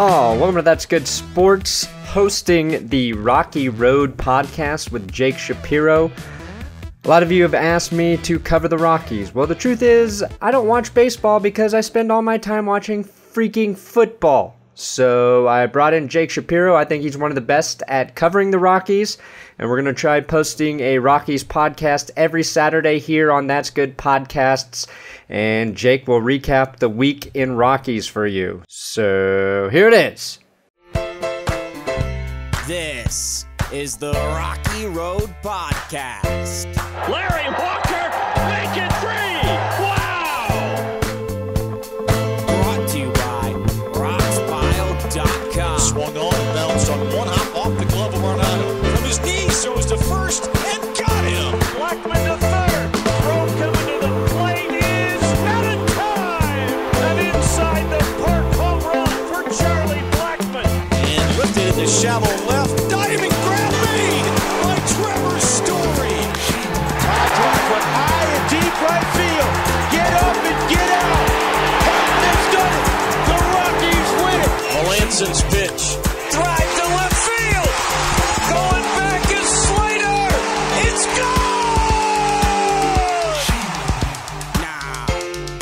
all. Welcome to That's Good Sports, hosting the Rocky Road podcast with Jake Shapiro. A lot of you have asked me to cover the Rockies. Well, the truth is, I don't watch baseball because I spend all my time watching freaking football. So I brought in Jake Shapiro. I think he's one of the best at covering the Rockies. And we're going to try posting a Rockies podcast every Saturday here on That's Good Podcasts. And Jake will recap the week in Rockies for you. So here it is. This is the Rocky Road Podcast. Larry Walker, make it three! Wow! Brought to you by RocksPile.com. Swung on and bounced on one hop off the glove of Arnado. From his knees, throws to first and got him. Blackman to third. Throw coming to the plate is out of time! An inside the park home run for Charlie Blackman. And lifted in the shallow left. Diving grab made by Trevor Story. Blackman high and deep right field. Get up and get out. Hayden has done it. The Rockies win it. Melanson's pitch. Drive to left field. Going back is Slater. It's gone. Now,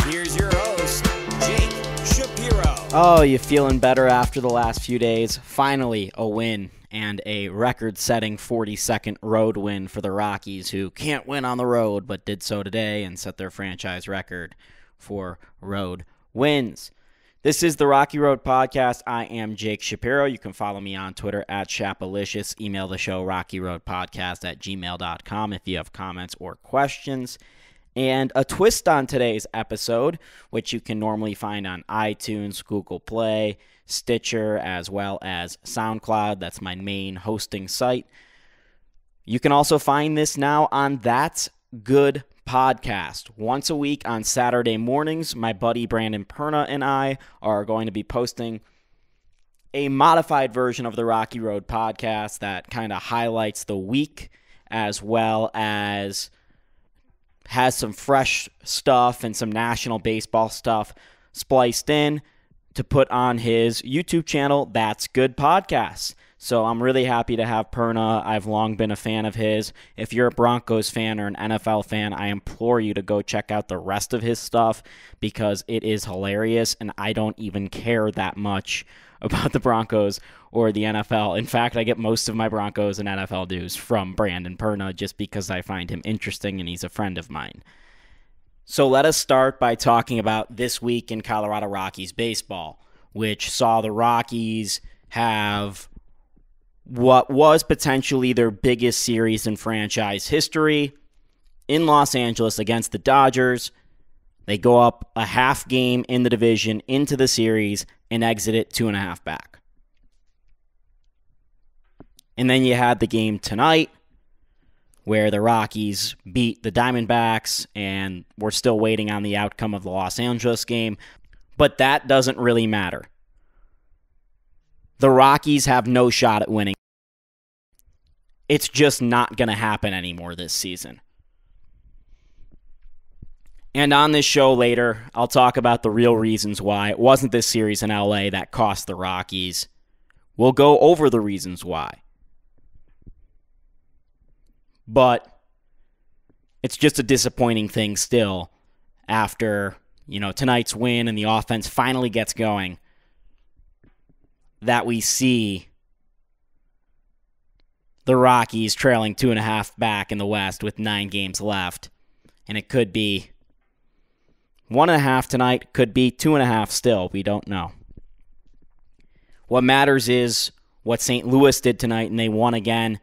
here's your host, Jake Shapiro. Oh, you feeling better after the last few days? Finally, a win and a record-setting 42nd road win for the Rockies, who can't win on the road, but did so today and set their franchise record for road wins. This is the Rocky Road Podcast. I am Jake Shapiro. You can follow me on Twitter at Shapalicious. Email the show rockyroadpodcast@gmail.com if you have comments or questions. And a twist on today's episode, which you can normally find on iTunes, Google Play, Stitcher, as well as SoundCloud. That's my main hosting site. You can also find this now on That's Good Podcast. Once a week on Saturday mornings, my buddy Brandon Perna and I are going to be posting a modified version of the Rocky Road Podcast that kind of highlights the week as well as has some fresh stuff and some national baseball stuff spliced in to put on his YouTube channel, That's Good Podcasts. So I'm really happy to have Perna. I've long been a fan of his. If you're a Broncos fan or an NFL fan, I implore you to go check out the rest of his stuff because it is hilarious, and I don't even care that much about the Broncos or the NFL. In fact, I get most of my Broncos and NFL news from Brandon Perna just because I find him interesting and he's a friend of mine. So let us start by talking about this week in Colorado Rockies baseball, which saw the Rockies have what was potentially their biggest series in franchise history in Los Angeles against the Dodgers. They go up a half game in the division into the series and exit it 2.5 back. And then you had the game tonight where the Rockies beat the Diamondbacks, and we're still waiting on the outcome of the Los Angeles game. But that doesn't really matter. The Rockies have no shot at winning. It's just not going to happen anymore this season. And on this show later, I'll talk about the real reasons why it wasn't this series in LA that cost the Rockies. We'll go over the reasons why. But it's just a disappointing thing still after, tonight's win and the offense finally gets going, that we see the Rockies trailing 2.5 back in the West with 9 games left. And it could be 1.5 tonight, could be 2.5 still. We don't know. What matters is what St. Louis did tonight, and they won again.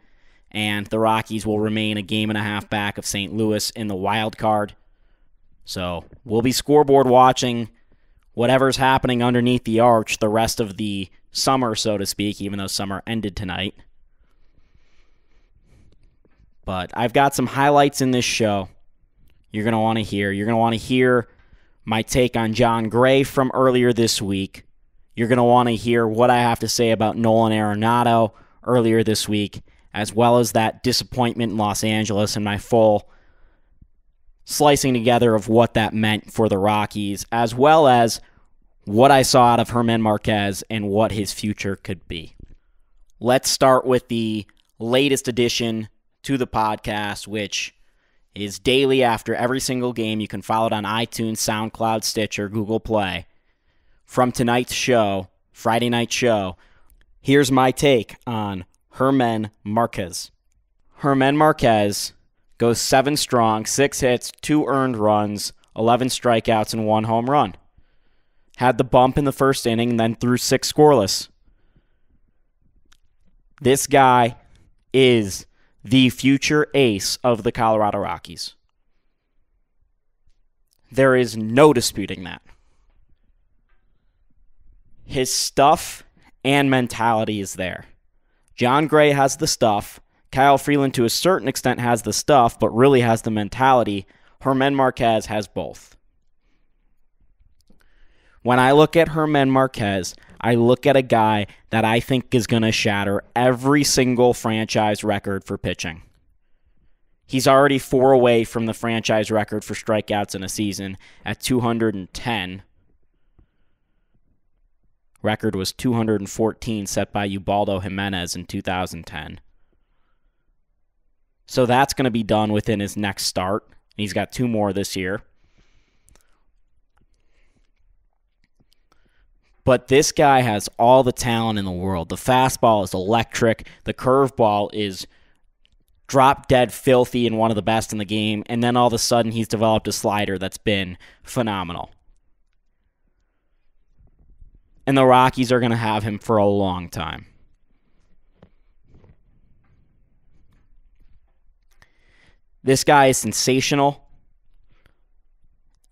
And the Rockies will remain a 1.5 back of St. Louis in the wild card. So we'll be scoreboard watching whatever's happening underneath the arch the rest of the summer, so to speak, even though summer ended tonight. But I've got some highlights in this show you're going to want to hear. You're going to want to hear my take on John Gray from earlier this week. You're going to want to hear what I have to say about Nolan Arenado earlier this week, as well as that disappointment in Los Angeles and my full slicing together of what that meant for the Rockies, as well as what I saw out of Germán Márquez and what his future could be. Let's start with the latest addition to the podcast, which is daily after every single game. You can follow it on iTunes, SoundCloud, Stitcher, Google Play. From tonight's show, Friday night show, here's my take on Germán Márquez. Germán Márquez goes 7 strong, 6 hits, 2 earned runs, 11 strikeouts, and 1 home run. Had the bump in the first inning and then threw 6 scoreless. This guy is the future ace of the Colorado Rockies. There is no disputing that. His stuff and mentality is there. John Gray has the stuff. Kyle Freeland, to a certain extent, has the stuff, but really has the mentality. Germán Márquez has both. When I look at Germán Márquez, I look at a guy that I think is going to shatter every single franchise record for pitching. He's already 4 away from the franchise record for strikeouts in a season at 210. Record was 214, set by Ubaldo Jimenez in 2010. So that's going to be done within his next start. He's got 2 more this year. But this guy has all the talent in the world. The fastball is electric. The curveball is drop dead filthy and one of the best in the game. And then all of a sudden he's developed a slider that's been phenomenal. And the Rockies are going to have him for a long time. This guy is sensational.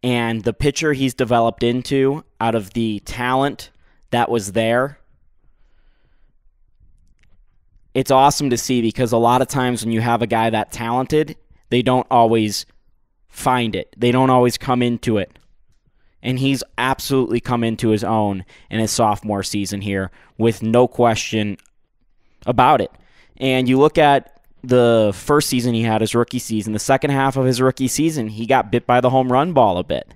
And the pitcher he's developed into, out of the talent that was there, it's awesome to see, because a lot of times when you have a guy that talented, they don't always find it. They don't always come into it. And he's absolutely come into his own in his sophomore season here with no question about it. And you look at the first season he had, his rookie season, the second half of his rookie season, he got bit by the home run ball a bit.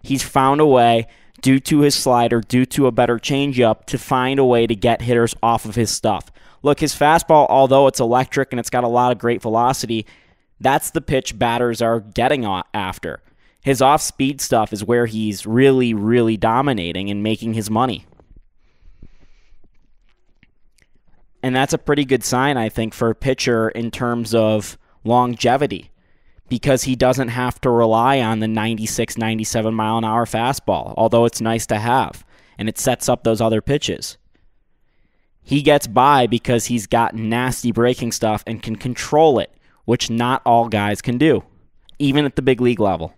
He's found a way, due to his slider, due to a better changeup, to find a way to get hitters off of his stuff. Look, his fastball, although it's electric and it's got a lot of great velocity, that's the pitch batters are getting after. His off-speed stuff is where he's really, really dominating and making his money. And that's a pretty good sign, I think, for a pitcher in terms of longevity, because he doesn't have to rely on the 96, 97 mile an hour fastball, although it's nice to have, and it sets up those other pitches. He gets by because he's got nasty breaking stuff and can control it, which not all guys can do, even at the big league level.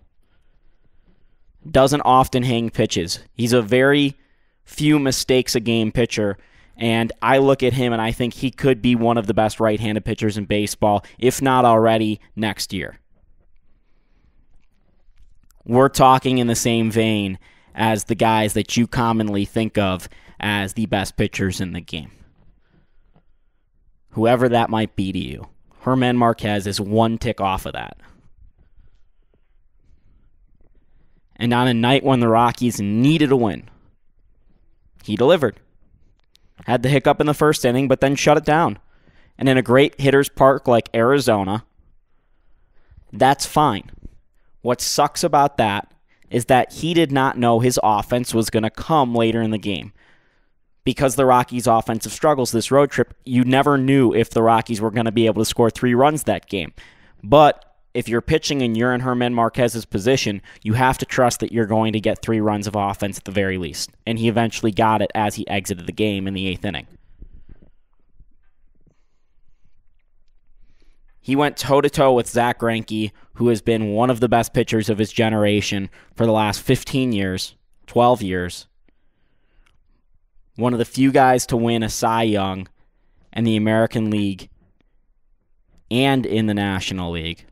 Doesn't often hang pitches. He's a very few mistakes a game pitcher. And I look at him and I think he could be one of the best right-handed pitchers in baseball, if not already next year. We're talking in the same vein as the guys that you commonly think of as the best pitchers in the game. Whoever that might be to you. Germán Márquez is 1 tick off of that. And on a night when the Rockies needed a win, he delivered. Had the hiccup in the first inning, but then shut it down. And in a great hitter's park like Arizona, that's fine. What sucks about that is that he did not know his offense was going to come later in the game. Because the Rockies' offensive struggles this road trip, you never knew if the Rockies were going to be able to score 3 runs that game. But if you're pitching and you're in Germán Márquez's position, you have to trust that you're going to get 3 runs of offense at the very least. And he eventually got it as he exited the game in the 8th inning. He went toe-to-toe with Zach Greinke, who has been one of the best pitchers of his generation for the last 15 years, 12 years. One of the few guys to win a Cy Young in the American League and in the National League.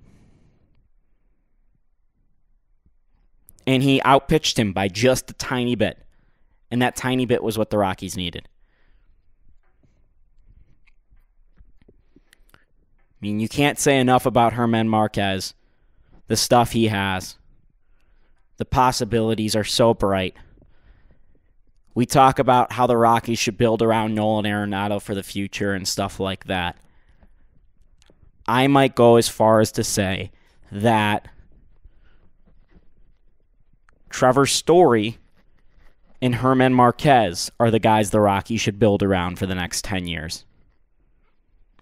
And he outpitched him by just a tiny bit. And that tiny bit was what the Rockies needed. I mean, you can't say enough about Germán Márquez. The stuff he has. The possibilities are so bright. We talk about how the Rockies should build around Nolan Arenado for the future and stuff like that. I might go as far as to say that Trevor Story and Herman Marquez are the guys the Rockies should build around for the next 10 years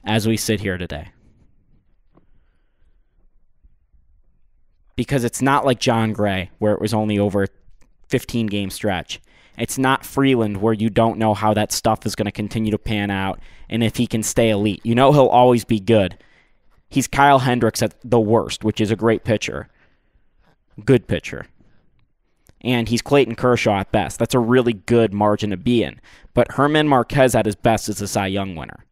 as we sit here today. Because it's not like John Gray, where it was only over a 15-game stretch. It's not Freeland, where you don't know how that stuff is going to continue to pan out and if he can stay elite. You know he'll always be good. He's Kyle Hendricks at the worst, which is a great pitcher. Good pitcher. And he's Clayton Kershaw at best. That's a really good margin to be in. But Herman Marquez at his best is a Cy Young winner.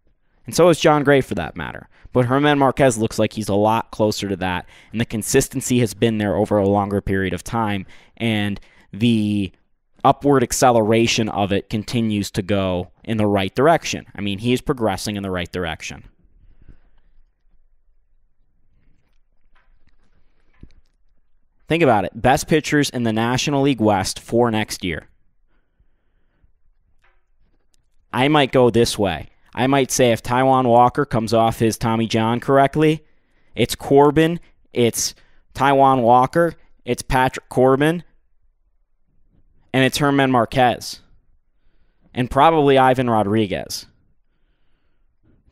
And so is John Gray for that matter. But Herman Marquez looks like he's a lot closer to that. And the consistency has been there over a longer period of time. And the upward acceleration of it continues to go in the right direction. I mean, he is progressing in the right direction. Think about it. Best pitchers in the National League West for next year. I might go this way. I might say if Taijuan Walker comes off his Tommy John correctly, it's Corbin, it's Taijuan Walker, it's Patrick Corbin, and it's Herman Marquez. And probably Ivan Rodriguez.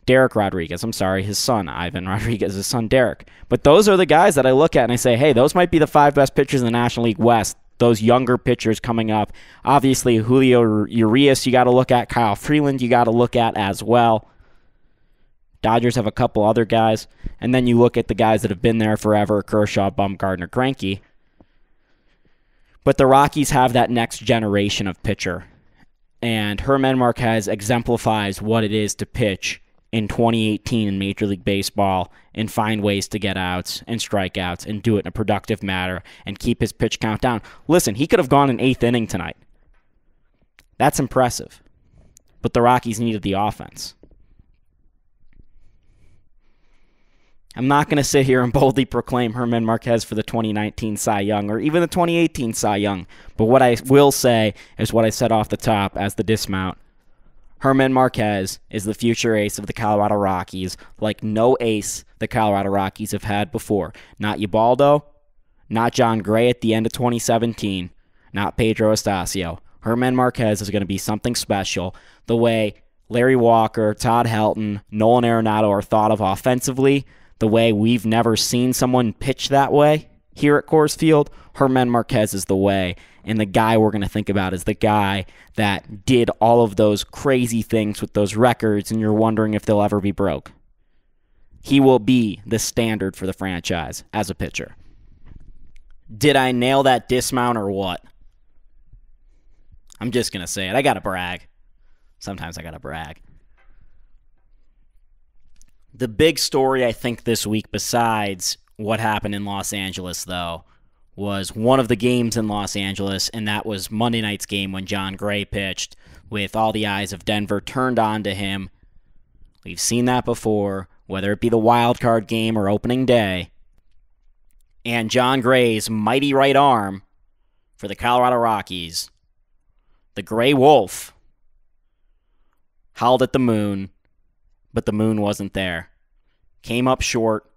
Derek Rodriguez, I'm sorry, his son, Ivan Rodriguez, his son Derek. But those are the guys that I look at and I say, hey, those might be the 5 best pitchers in the National League West. Those younger pitchers coming up. Obviously, Julio Urias you got to look at. Kyle Freeland you got to look at as well. Dodgers have a couple other guys. And then you look at the guys that have been there forever, Kershaw, Bumgarner, Greinke. But the Rockies have that next generation of pitcher. And Herman Marquez exemplifies what it is to pitch in 2018 in Major League Baseball and find ways to get outs and strikeouts and do it in a productive manner and keep his pitch count down. Listen, he could have gone an 8th inning tonight. That's impressive. But the Rockies needed the offense. I'm not going to sit here and boldly proclaim Herman Marquez for the 2019 Cy Young or even the 2018 Cy Young. But what I will say is what I said off the top as the dismount. Herman Marquez is the future ace of the Colorado Rockies like no ace the Colorado Rockies have had before. Not Ubaldo, not John Gray at the end of 2017, not Pedro Estacio. Herman Marquez is going to be something special the way Larry Walker, Todd Helton, Nolan Arenado are thought of offensively, the way we've never seen someone pitch that way here at Coors Field. Herman Marquez is the way. And the guy we're going to think about is the guy that did all of those crazy things with those records, and you're wondering if they'll ever be broke. He will be the standard for the franchise as a pitcher. Did I nail that dismount or what? I'm just going to say it. I got to brag. Sometimes I got to brag. The big story, I think, this week, besides what happened in Los Angeles, though, was one of the games in Los Angeles, and that was Monday night's game when John Gray pitched with all the eyes of Denver turned on to him. We've seen that before, whether it be the wild card game or opening day. And John Gray's mighty right arm for the Colorado Rockies, the Gray Wolf, howled at the moon, but the moon wasn't there. Came up short,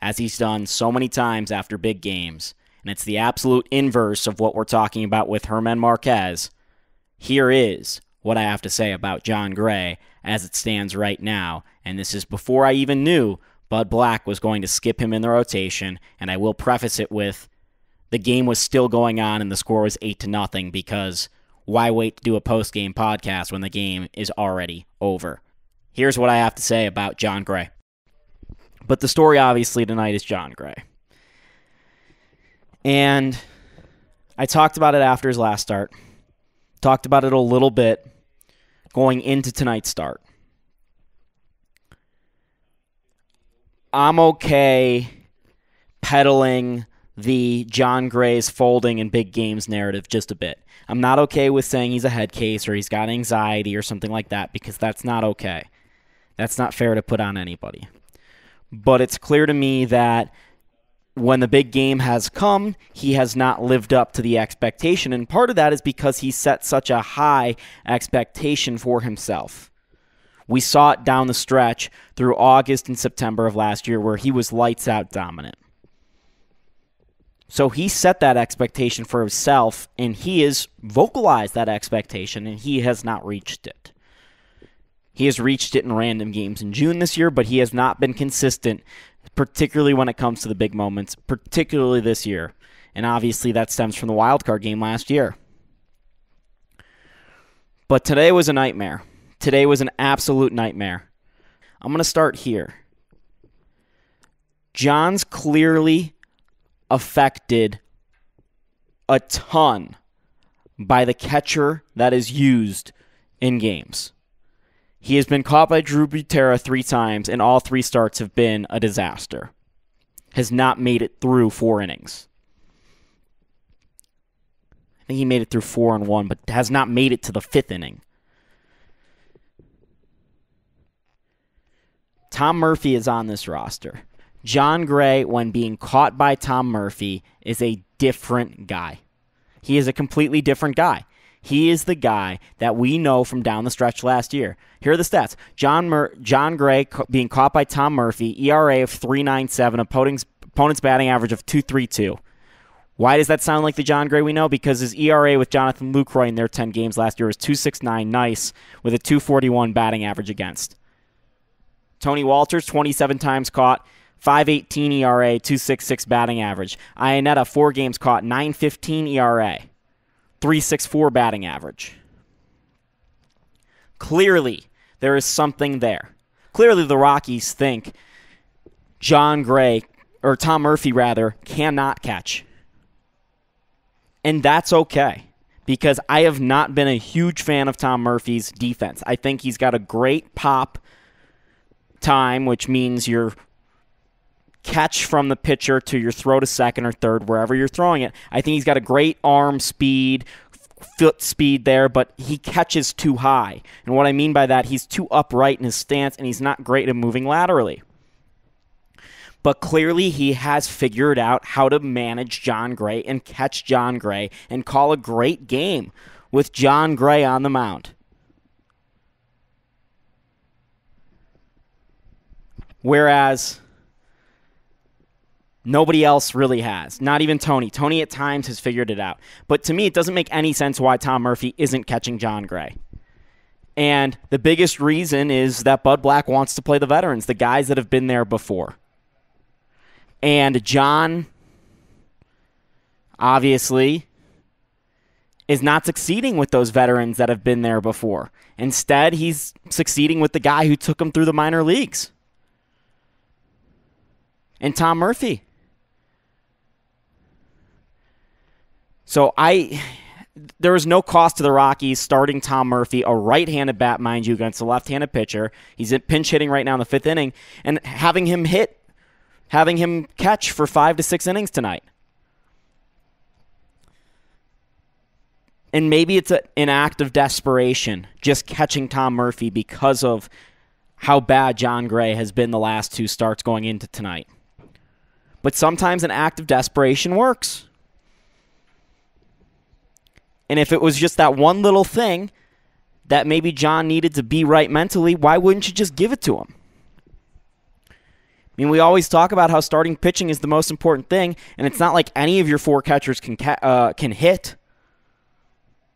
as he's done so many times after big games. And it's the absolute inverse of what we're talking about with Herman Marquez. Here is what I have to say about John Gray as it stands right now. And this is before I even knew Bud Black was going to skip him in the rotation. And I will preface it with the game was still going on and the score was 8-0 because why wait to do a post-game podcast when the game is already over? Here's what I have to say about John Gray. But the story obviously tonight is John Gray. And I talked about it after his last start. Talked about it a little bit going into tonight's start. I'm okay peddling the John Gray's folding in big games narrative just a bit. I'm not okay with saying he's a head case or he's got anxiety or something like that because that's not okay. That's not fair to put on anybody. But it's clear to me that when the big game has come, he has not lived up to the expectation. And part of that is because he set such a high expectation for himself. We saw it down the stretch through August and September of last year where he was lights out dominant. So he set that expectation for himself, and he has vocalized that expectation, and he has not reached it. He has reached it in random games in June this year, but he has not been consistent, particularly when it comes to the big moments, particularly this year. And obviously that stems from the wild card game last year. But today was a nightmare. Today was an absolute nightmare. I'm going to start here. John's clearly affected a ton by the catcher that is used in games. He has been caught by Drew Butera 3 times, and all 3 starts have been a disaster. Has not made it through 4 innings. I think he made it through 4 and 1, but has not made it to the 5th inning. Tom Murphy is on this roster. John Gray, when being caught by Tom Murphy, is a different guy. He is a completely different guy. He is the guy that we know from down the stretch last year. Here are the stats. John Gray being caught by Tom Murphy, ERA of 3.97, opponent's batting average of 2.32. Why does that sound like the John Gray we know? Because his ERA with Jonathan Lucroy in their 10 games last year was 2.69, nice, with a 2.41 batting average against. Tony Walters, 27 times caught, 5.18 ERA, 2.66 batting average. Iannetta, 4 games caught, 9.15 ERA. 3.64 batting average. Clearly, there is something there. Clearly, the Rockies think John Gray, or Tom Murphy rather, cannot catch. And that's okay, because I have not been a huge fan of Tom Murphy's defense. I think he's got a great pop time, which means your catch from the pitcher to your throw to second or third, wherever you're throwing it. I think he's got a great arm speed, foot speed there, but he catches too high. And what I mean by that, he's too upright in his stance, and he's not great at moving laterally. But clearly he has figured out how to manage John Gray and catch John Gray and call a great game with John Gray on the mound. Whereas nobody else really has. Not even Tony. Tony at times has figured it out. But to me, it doesn't make any sense why Tom Murphy isn't catching John Gray. And the biggest reason is that Bud Black wants to play the veterans, the guys that have been there before. And John, obviously, is not succeeding with those veterans that have been there before. Instead, he's succeeding with the guy who took him through the minor leagues. And Tom Murphy. So there was no cost to the Rockies starting Tom Murphy, a right-handed bat, mind you, against a left-handed pitcher. He's pinch hitting right now in the 5th inning, and having him catch for 5 to 6 innings tonight. And maybe it's an act of desperation, just catching Tom Murphy because of how bad John Gray has been the last 2 starts going into tonight. But sometimes an act of desperation works. And if it was just that one little thing that maybe John needed to be right mentally, why wouldn't you just give it to him? I mean, we always talk about how starting pitching is the most important thing, and it's not like any of your 4 catchers can hit.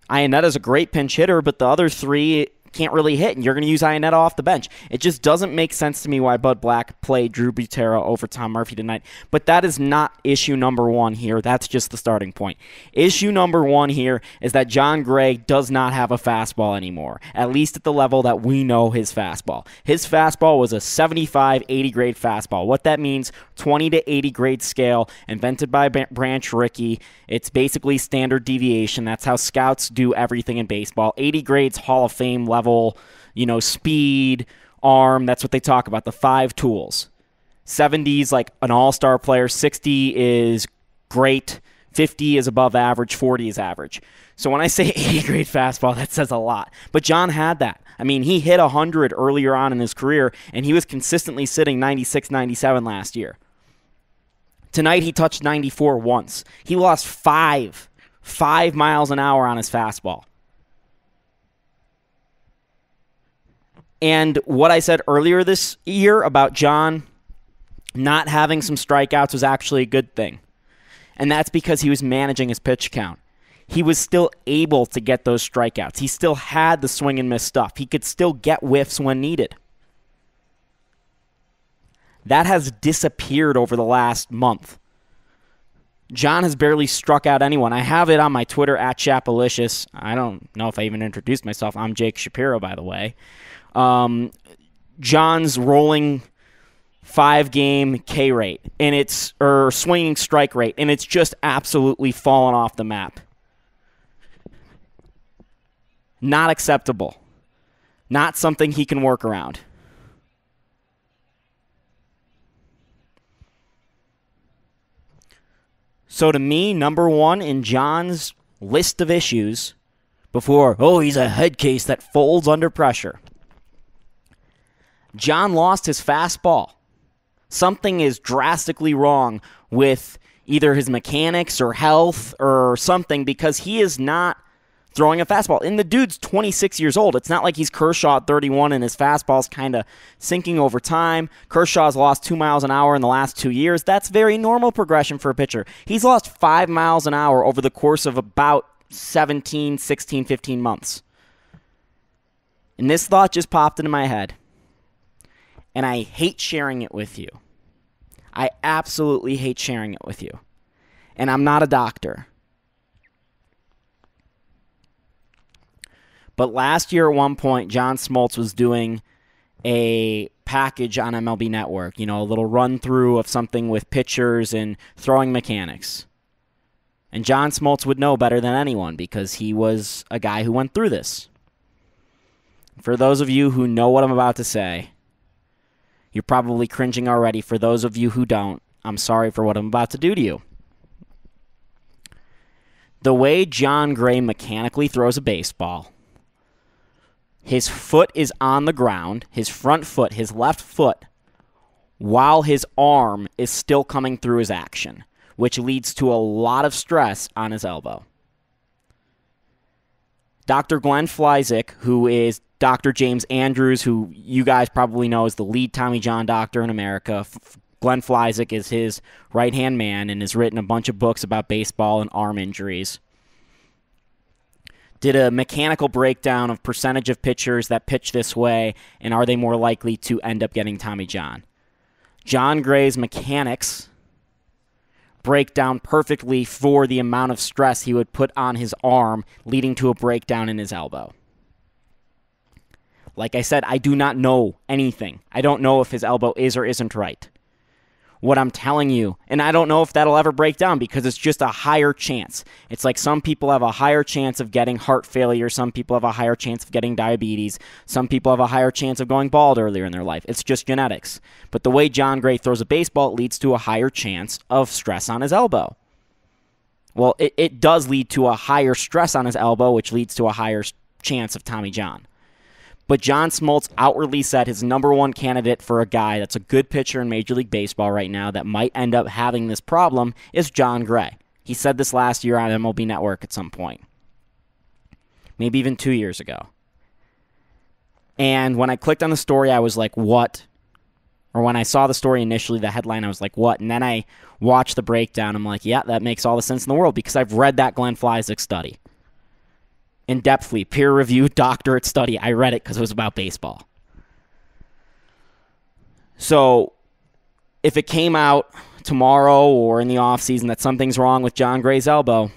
Iannetta's a great pinch hitter, but the other 3 can't really hit, and you're going to use Iannetta off the bench. It just doesn't make sense to me why Bud Black played Drew Butera over Tom Murphy tonight. But that is not issue number 1 here. That's just the starting point. Issue number 1 here is that John Gray does not have a fastball anymore, at least at the level that we know his fastball. His fastball was a 75-80 grade fastball. What that means, 20 to 80 grade scale, invented by Branch Rickey. It's basically standard deviation. That's how scouts do everything in baseball. 80 grades, Hall of Fame level, speed, arm. That's what they talk about, the 5 tools. 70 is like an all-star player. 60 is great. 50 is above average. 40 is average. So when I say 80 grade fastball, that says a lot. But John had that. I mean, he hit 100 earlier on in his career, and he was consistently sitting 96, 97 last year. Tonight he touched 94 once. He lost 5 miles an hour on his fastball. And what I said earlier this year about John not having some strikeouts was actually a good thing. And that's because he was managing his pitch count. He was still able to get those strikeouts. He still had the swing and miss stuff. He could still get whiffs when needed. That has disappeared over the last month. John has barely struck out anyone. I have it on my Twitter, @Chapalicious. I don't know if I even introduced myself. I'm Jake Shapiro, by the way. John's rolling 5-game K rate, or swinging strike rate, and it's just absolutely fallen off the map. Not acceptable. Not something he can work around. So to me, number one in John's list of issues before, he's a head case that folds under pressure. John lost his fastball. Something is drastically wrong with either his mechanics or health or something, because he is not throwing a fastball. And the dude's 26 years old. It's not like he's Kershaw at 31 and his fastball's kind of sinking over time. Kershaw's lost 2 miles an hour in the last 2 years. That's very normal progression for a pitcher. He's lost 5 miles an hour over the course of about 17, 16, 15 months. And this thought just popped into my head. And I hate sharing it with you. I absolutely hate sharing it with you. And I'm not a doctor. But last year at one point, John Smoltz was doing a package on MLB Network, a little run-through of something with pitchers and throwing mechanics. And John Smoltz would know better than anyone because he was a guy who went through this. For those of you who know what I'm about to say, you're probably cringing already. For those of you who don't, I'm sorry for what I'm about to do to you. The way John Gray mechanically throws a baseball, his foot is on the ground, his front foot, his left foot, while his arm is still coming through his action, which leads to a lot of stress on his elbow. Dr. Glenn Flyzik, who is Dr. James Andrews, who you guys probably know is the lead Tommy John doctor in America. Glenn Flyzik is his right-hand man and has written a bunch of books about baseball and arm injuries. Did a mechanical breakdown of percentage of pitchers that pitch this way, and are they more likely to end up getting Tommy John? John Gray's mechanics break down perfectly for the amount of stress he would put on his arm, leading to a breakdown in his elbow. Like I said, I do not know anything. I don't know if his elbow is or isn't right. What I'm telling you, and I don't know if that'll ever break down because it's just a higher chance. It's like some people have a higher chance of getting heart failure. Some people have a higher chance of getting diabetes. Some people have a higher chance of going bald earlier in their life. It's just genetics. But the way John Gray throws a baseball, it leads to a higher chance of stress on his elbow. Well, it does lead to a higher stress on his elbow, which leads to a higher chance of Tommy John. But John Smoltz outwardly said his number one candidate for a guy that's a good pitcher in Major League Baseball right now that might end up having this problem is John Gray. He said this last year on MLB Network at some point. Maybe even 2 years ago. And when I clicked on the story, I was like, what? Or when I saw the story initially, the headline, I was like, what? And then I watched the breakdown. I'm like, yeah, that makes all the sense in the world because I've read that Glenn Flyzik study. In-depthly, peer-reviewed doctorate study. I read it because it was about baseball. So, if it came out tomorrow or in the offseason that something's wrong with John Gray's elbow,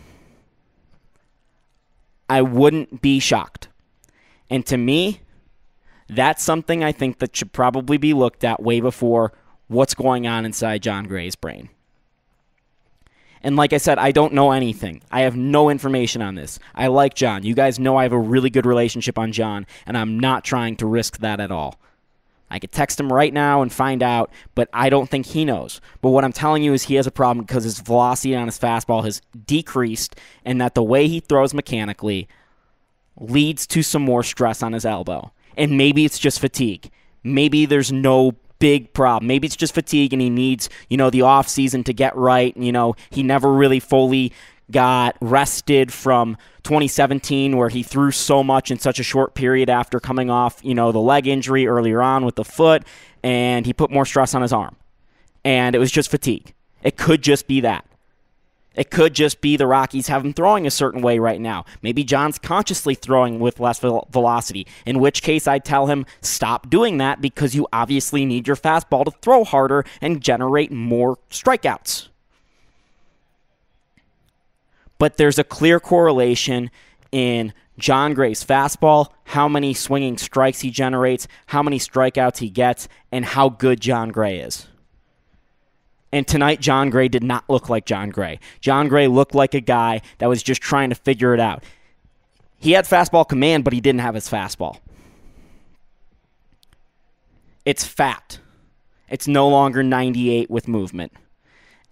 I wouldn't be shocked. And to me, that's something I think that should probably be looked at way before what's going on inside John Gray's brain. And like I said, I don't know anything. I have no information on this. I like John. You guys know I have a really good relationship on John, and I'm not trying to risk that at all. I could text him right now and find out, but I don't think he knows. But what I'm telling you is he has a problem because his velocity on his fastball has decreased, and that the way he throws mechanically leads to some more stress on his elbow. And maybe it's just fatigue. Maybe there's no big problem. Maybe it's just fatigue and he needs, the offseason to get right. And, he never really fully got rested from 2017 where he threw so much in such a short period after coming off, the leg injury earlier on with the foot, and he put more stress on his arm. And it was just fatigue. It could just be that. It could just be the Rockies have him throwing a certain way right now. Maybe John's consciously throwing with less velocity, in which case I'd tell him, stop doing that because you obviously need your fastball to throw harder and generate more strikeouts. But there's a clear correlation in Jon Gray's fastball, how many swinging strikes he generates, how many strikeouts he gets, and how good Jon Gray is. And tonight, Jon Gray did not look like Jon Gray. Jon Gray looked like a guy that was just trying to figure it out. He had fastball command, but he didn't have his fastball. It's fat. It's no longer 98 with movement.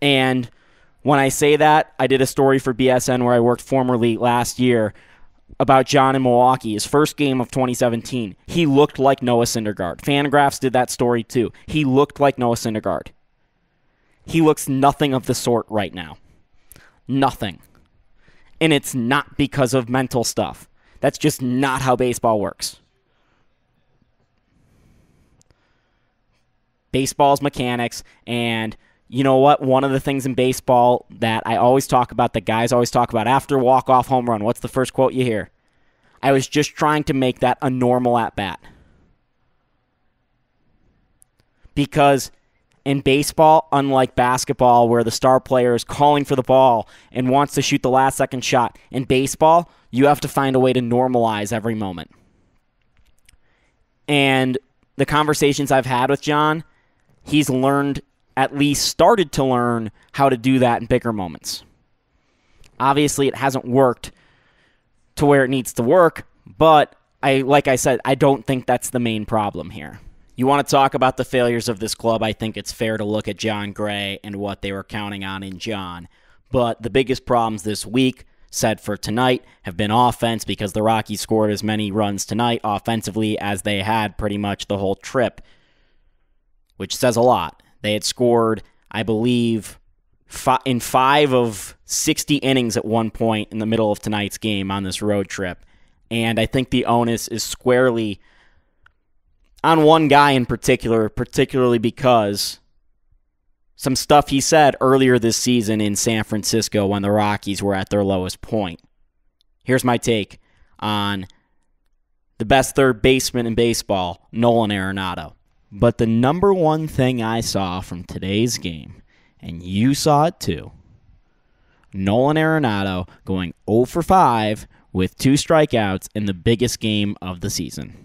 And when I say that, I did a story for BSN where I worked formerly last year about John in Milwaukee, his first game of 2017. He looked like Noah Syndergaard. Fangraphs did that story too. He looked like Noah Syndergaard. He looks nothing of the sort right now. Nothing. And it's not because of mental stuff. That's just not how baseball works. Baseball's mechanics, and you know what? One of the things in baseball that I always talk about, that guys always talk about after walk-off home run, what's the first quote you hear? I was just trying to make that a normal at-bat. Because in baseball, unlike basketball, where the star player is calling for the ball and wants to shoot the last-second shot, in baseball, you have to find a way to normalize every moment. And the conversations I've had with John, he's learned, at least started to learn, how to do that in bigger moments. Obviously, it hasn't worked to where it needs to work, but like I said, I don't think that's the main problem here. You want to talk about the failures of this club, I think it's fair to look at Jon Gray and what they were counting on in John. But the biggest problems this week, said for tonight, have been offense, because the Rockies scored as many runs tonight offensively as they had pretty much the whole trip, which says a lot. They had scored, I believe, in 5 of 60 innings at one point in the middle of tonight's game on this road trip. And I think the onus is squarely on one guy in particular, particularly because some stuff he said earlier this season in San Francisco when the Rockies were at their lowest point. Here's my take on the best third baseman in baseball, Nolan Arenado. But the number one thing I saw from today's game, and you saw it too, Nolan Arenado going 0 for 5 with 2 strikeouts in the biggest game of the season.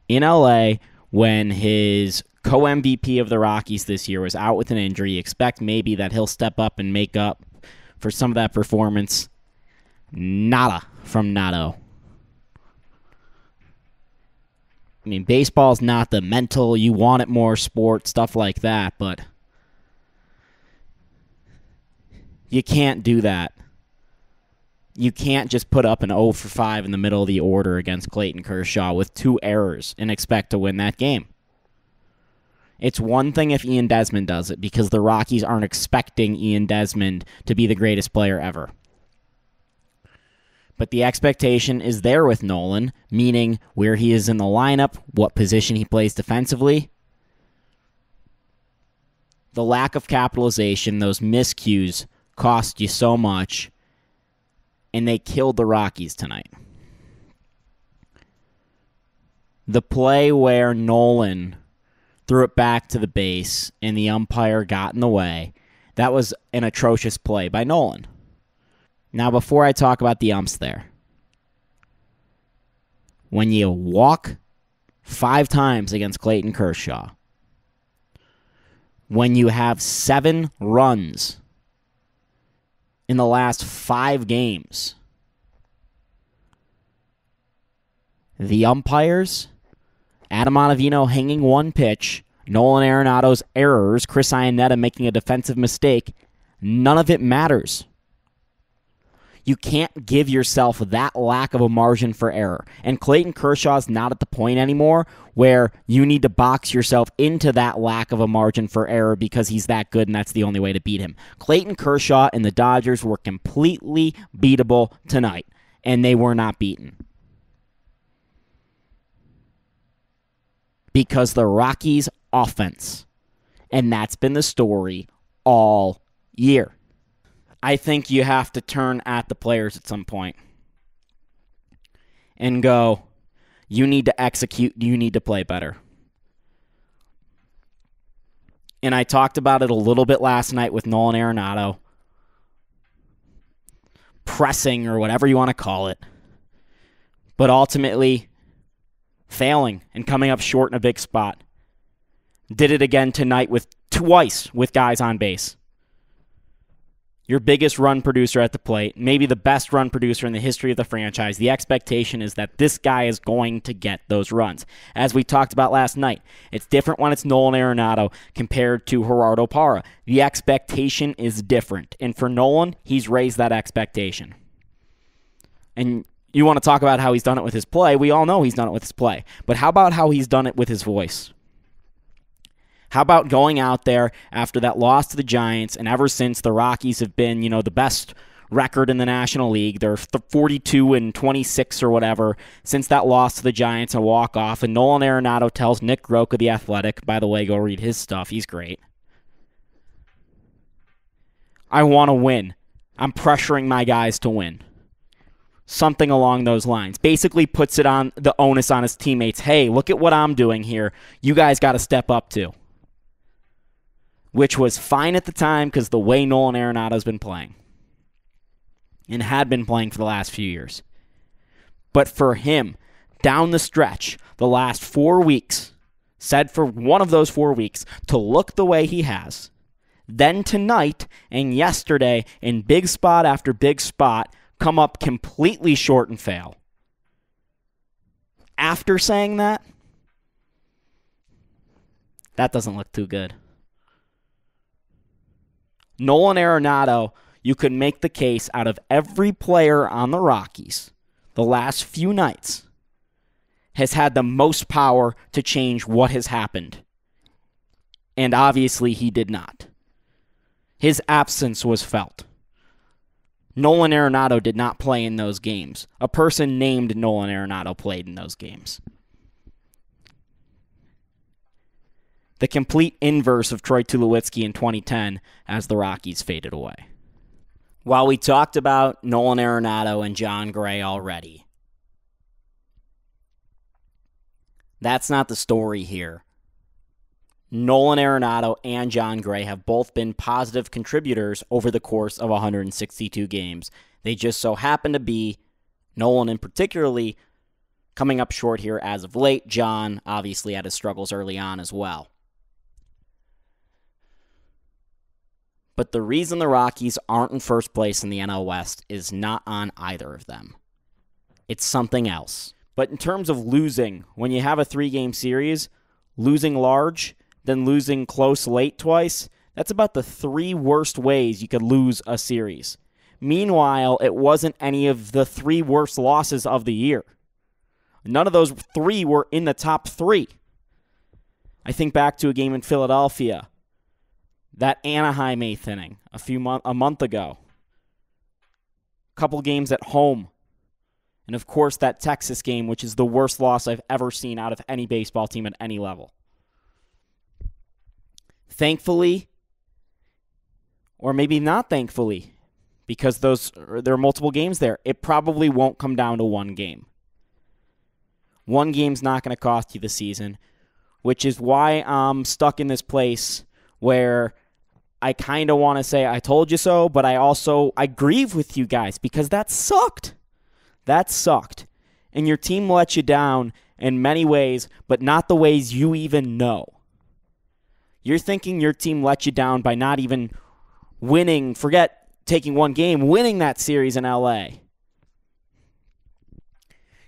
In LA, when his co-MVP of the Rockies this year was out with an injury, you expect maybe that he'll step up and make up for some of that performance. Nada from Nato. I mean, baseball's not the mental, you want it more sport, stuff like that, but you can't do that. You can't just put up an 0 for 5 in the middle of the order against Clayton Kershaw with 2 errors and expect to win that game. It's one thing if Ian Desmond does it, because the Rockies aren't expecting Ian Desmond to be the greatest player ever. But the expectation is there with Nolan, meaning where he is in the lineup, what position he plays defensively. The lack of capitalization, those miscues, cost you so much, and they killed the Rockies tonight. The play where Nolan threw it back to the base and the umpire got in the way, that was an atrocious play by Nolan. Now, before I talk about the umps there, when you walk 5 times against Clayton Kershaw, when you have 7 runs in the last 5 games, the umpires, Adam Ottavino hanging 1 pitch, Nolan Arenado's errors, Chris Iannetta making a defensive mistake, none of it matters. You can't give yourself that lack of a margin for error. And Clayton Kershaw's not at the point anymore where you need to box yourself into that lack of a margin for error because he's that good and that's the only way to beat him. Clayton Kershaw and the Dodgers were completely beatable tonight, and they were not beaten. Because the Rockies' offense, and that's been the story all year. I think you have to turn at the players at some point and go, you need to execute, you need to play better. And I talked about it a little bit last night with Nolan Arenado. Pressing or whatever you want to call it. But ultimately failing and coming up short in a big spot. Did it again tonight with twice with guys on base. Your biggest run producer at the plate, maybe the best run producer in the history of the franchise. The expectation is that this guy is going to get those runs. As we talked about last night, it's different when it's Nolan Arenado compared to Gerardo Parra. The expectation is different. And for Nolan, he's raised that expectation. And you want to talk about how he's done it with his play. We all know he's done it with his play. But how about how he's done it with his voice? How about going out there after that loss to the Giants, and ever since the Rockies have been, the best record in the National League. They're 42-26 or whatever since that loss to the Giants, a walk-off, and Nolan Arenado tells Nick Roque of The Athletic, by the way, go read his stuff, he's great. I want to win. I'm pressuring my guys to win. Something along those lines. Basically puts it on the onus on his teammates. Hey, look at what I'm doing here. You guys got to step up too. Which was fine at the time because the way Nolan Arenado's been playing. And had been playing for the last few years. But for him, down the stretch, the last 4 weeks, said for one of those 4 weeks, to look the way he has, then tonight and yesterday, in big spot after big spot, come up completely short and fail. After saying that doesn't look too good. Nolan Arenado, you could make the case out of every player on the Rockies the last few nights has had the most power to change what has happened. And obviously he did not. His absence was felt. Nolan Arenado did not play in those games. A person named Nolan Arenado played in those games. The complete inverse of Troy Tulowitzki in 2010 as the Rockies faded away. While we talked about Nolan Arenado and John Gray already, that's not the story here. Nolan Arenado and John Gray have both been positive contributors over the course of 162 games. They just so happen to be, Nolan in particularly, coming up short here as of late. John obviously had his struggles early on as well. But the reason the Rockies aren't in first place in the NL West is not on either of them. It's something else. But in terms of losing, when you have a 3-game series, losing large, then losing close late twice, that's about the 3 worst ways you could lose a series. Meanwhile, it wasn't any of the 3 worst losses of the year. None of those 3 were in the top 3. I think back to a game in Philadelphia. That Anaheim 8th inning a month ago. A couple games at home. And of course that Texas game, which is the worst loss I've ever seen out of any baseball team at any level. Thankfully, or maybe not thankfully, because there are multiple games there, it probably won't come down to one game. One game's not going to cost you the season, which is why I'm stuck in this place where I kind of want to say I told you so, but I grieve with you guys because that sucked. That sucked. And your team let you down in many ways, but not the ways you even know. You're thinking your team let you down by not even winning, forget taking one game, winning that series in LA.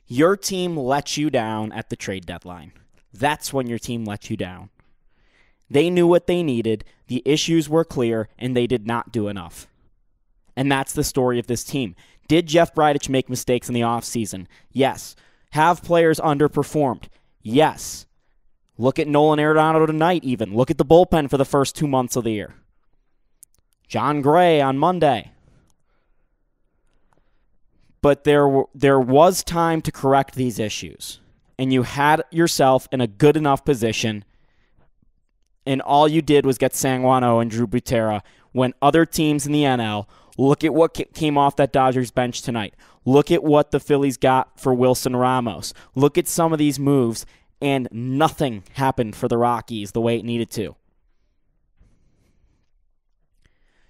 Your team let you down at the trade deadline. That's when your team let you down. They knew what they needed, the issues were clear, and they did not do enough. And that's the story of this team. Did Jeff Bridich make mistakes in the offseason? Yes. Have players underperformed? Yes. Look at Nolan Arenado tonight even. Look at the bullpen for the first 2 months of the year. John Gray on Monday. But there was time to correct these issues. And you had yourself in a good enough position, and all you did was get Sanguano and Drew Butera when other teams in the NL, look at what came off that Dodgers bench tonight. Look at what the Phillies got for Wilson Ramos. Look at some of these moves, and nothing happened for the Rockies the way it needed to.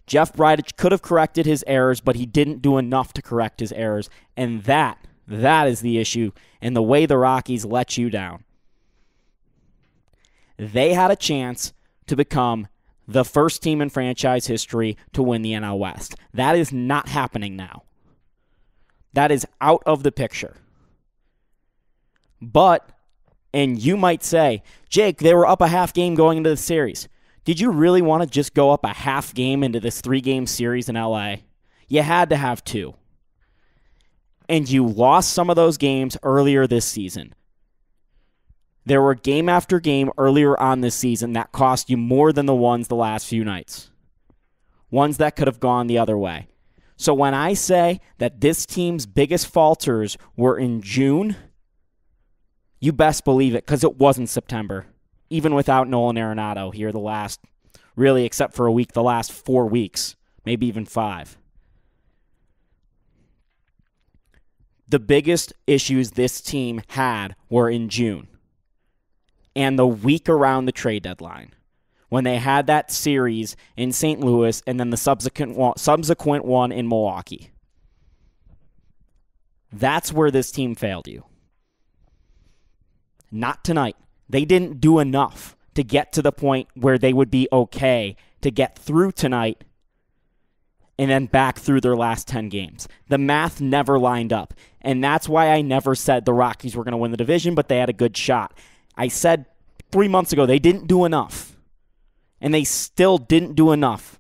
Jeff Bridich could have corrected his errors, but he didn't do enough to correct his errors, and that is the issue and the way the Rockies let you down. They had a chance to become the first team in franchise history to win the NL West. That is not happening now. That is out of the picture. But, and you might say, Jake, they were up a half game going into the series. Did you really want to just go up a half game into this 3-game series in LA? You had to have 2. And you lost some of those games earlier this season. There were game after game earlier on this season that cost you more than the ones the last few nights. Ones that could have gone the other way. So when I say that this team's biggest falters were in June, you best believe it, because it wasn't September. Even without Nolan Arenado here the last, really except for a week, the last 4 weeks, maybe even 5. The biggest issues this team had were in June and the week around the trade deadline when they had that series in St. Louis and then the subsequent one in Milwaukee. That's where this team failed you. Not tonight. They didn't do enough to get to the point where they would be okay to get through tonight and then back through their last 10 games. The math never lined up. And that's why I never said the Rockies were going to win the division, but they had a good shot. I said 3 months ago they didn't do enough. And they still didn't do enough.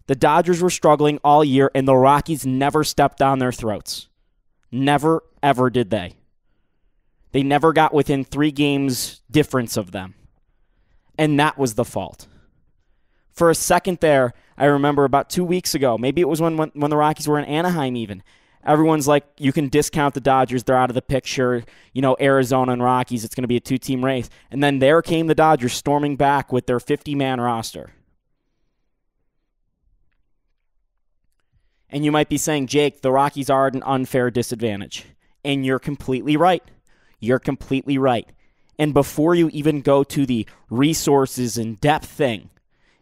The Dodgers were struggling all year, and the Rockies never stepped down their throats. Never, ever did they. They never got within 3 games difference of them. And that was the fault. For a second there, I remember about 2 weeks ago, maybe it was when the Rockies were in Anaheim even, everyone's like, you can discount the Dodgers, they're out of the picture, Arizona and Rockies, it's going to be a 2-team race. And then there came the Dodgers storming back with their 50-man roster. And you might be saying, Jake, the Rockies are at an unfair disadvantage. And you're completely right. You're completely right. And before you even go to the resources and depth thing,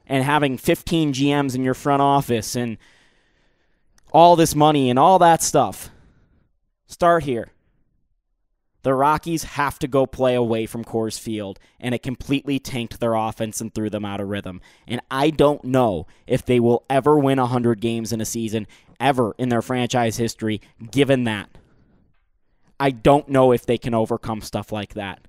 and having 15 GMs in your front office, and all this money and all that stuff, start here. The Rockies have to go play away from Coors Field, and it completely tanked their offense and threw them out of rhythm. And I don't know if they will ever win 100 games in a season, ever in their franchise history, given that. I don't know if they can overcome stuff like that.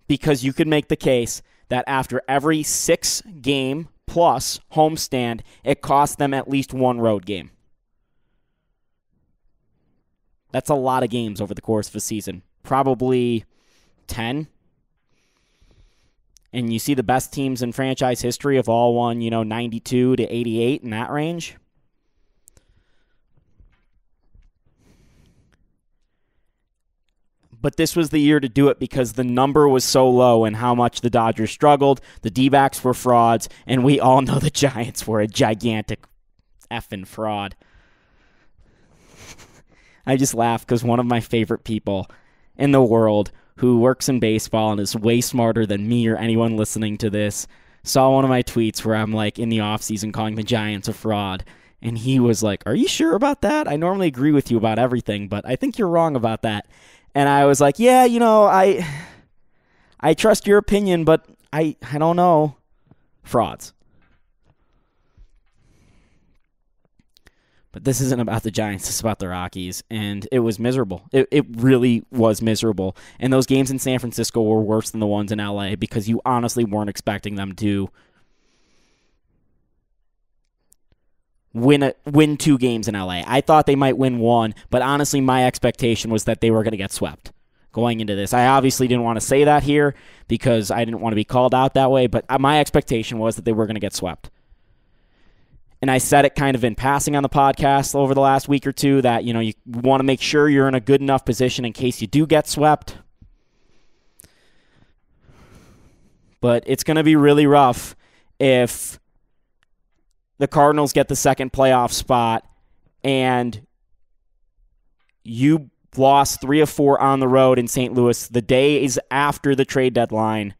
Because you could make the case that after every 6-game plus homestand, it costs them at least 1 road game. That's a lot of games over the course of a season. Probably 10. And you see the best teams in franchise history have all won, 92 to 88 in that range. But this was the year to do it because the number was so low and how much the Dodgers struggled. The D-backs were frauds, and we all know the Giants were a gigantic effing fraud. I just laugh because one of my favorite people in the world who works in baseball and is way smarter than me or anyone listening to this saw one of my tweets where I'm like in the offseason calling the Giants a fraud. And he was like, "Are you sure about that? I normally agree with you about everything, but I think you're wrong about that." And I was like, yeah, I trust your opinion, but I don't know. Frauds. But this isn't about the Giants. It's about the Rockies. And it was miserable. It really was miserable. And those games in San Francisco were worse than the ones in LA because you honestly weren't expecting them to win 2 games in LA. I thought they might win 1, but honestly, my expectation was that they were going to get swept going into this. I obviously didn't want to say that here because I didn't want to be called out that way, but my expectation was that they were going to get swept. And I said it kind of in passing on the podcast over the last week or two that, you want to make sure you're in a good enough position in case you do get swept. But it's going to be really rough if the Cardinals get the second playoff spot and you lost 3 of 4 on the road in St. Louis the days after the trade deadline.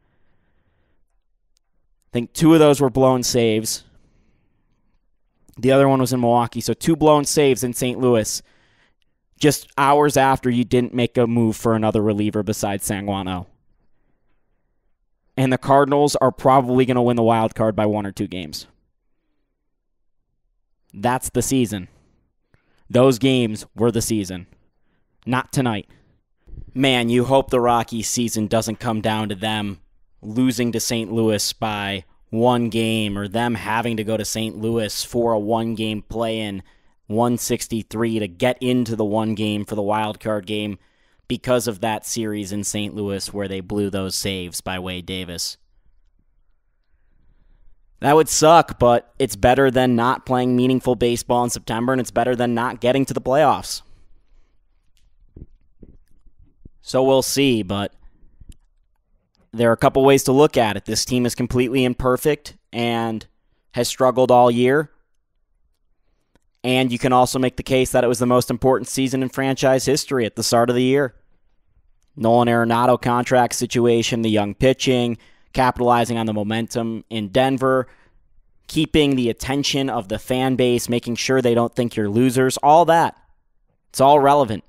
I think 2 of those were blown saves. The other one was in Milwaukee. So 2 blown saves in St. Louis just hours after you didn't make a move for another reliever besides Sanguano. And the Cardinals are probably going to win the wild card by 1 or 2 games. That's the season. Those games were the season. Not tonight. Man, you hope the Rockies season doesn't come down to them losing to St. Louis by 1 game or them having to go to St. Louis for a 1-game play-in 163 to get into the 1 game for the wild card game because of that series in St. Louis where they blew those saves by Wade Davis. That would suck, but it's better than not playing meaningful baseball in September, and it's better than not getting to the playoffs. So we'll see, but there are a couple ways to look at it. This team is completely imperfect and has struggled all year. And you can also make the case that it was the most important season in franchise history at the start of the year. Nolan Arenado contract situation, the young pitching, capitalizing on the momentum in Denver, keeping the attention of the fan base, making sure they don't think you're losers, all that. It's all relevant.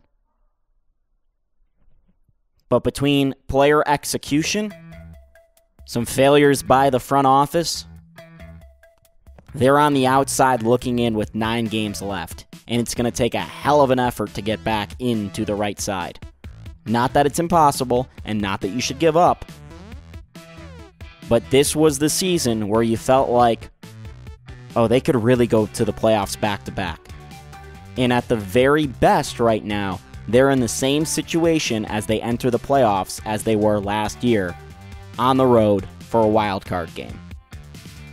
But between player execution, some failures by the front office, they're on the outside looking in with 9 games left, and it's going to take a hell of an effort to get back into the right side. Not that it's impossible, and not that you should give up, but this was the season where you felt like, oh, they could really go to the playoffs back-to-back. And at the very best right now, they're in the same situation as they enter the playoffs as they were last year on the road for a wild card game,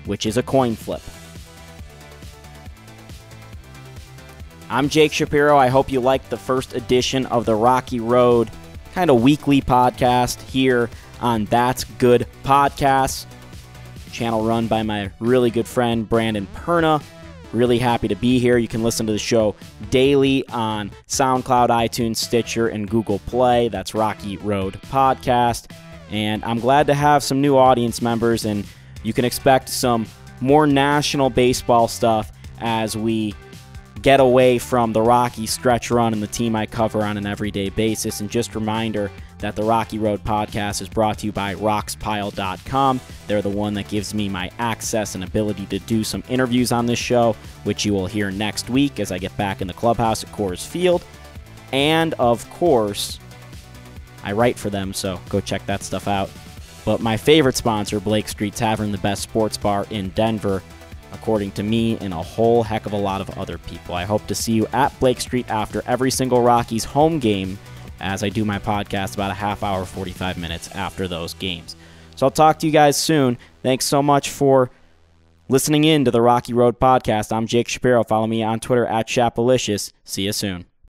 which is a coin flip. I'm Jake Shapiro. I hope you liked the first edition of the Rocky Road kind of weekly podcast here on That's Good Podcasts, channel run by my really good friend Brandon Perna. Really happy to be here. You can listen to the show daily on SoundCloud, iTunes, Stitcher, and Google Play. That's Rocky Road Podcast. And I'm glad to have some new audience members, and you can expect some more national baseball stuff as we get away from the Rocky stretch run and the team I cover on an everyday basis. And just a reminder that the Rocky Road Podcast is brought to you by roxpile.com. They're the one that gives me my access and ability to do some interviews on this show, which you will hear next week as I get back in the clubhouse at Coors Field. And, of course, I write for them, so go check that stuff out. But my favorite sponsor, Blake Street Tavern, the best sports bar in Denver, according to me and a whole heck of a lot of other people. I hope to see you at Blake Street after every single Rockies home game as I do my podcast about a half hour, 45 minutes after those games. So I'll talk to you guys soon. Thanks so much for listening in to the Rocky Road Podcast. I'm Jake Shapiro. Follow me on Twitter at Shapalicious. See you soon.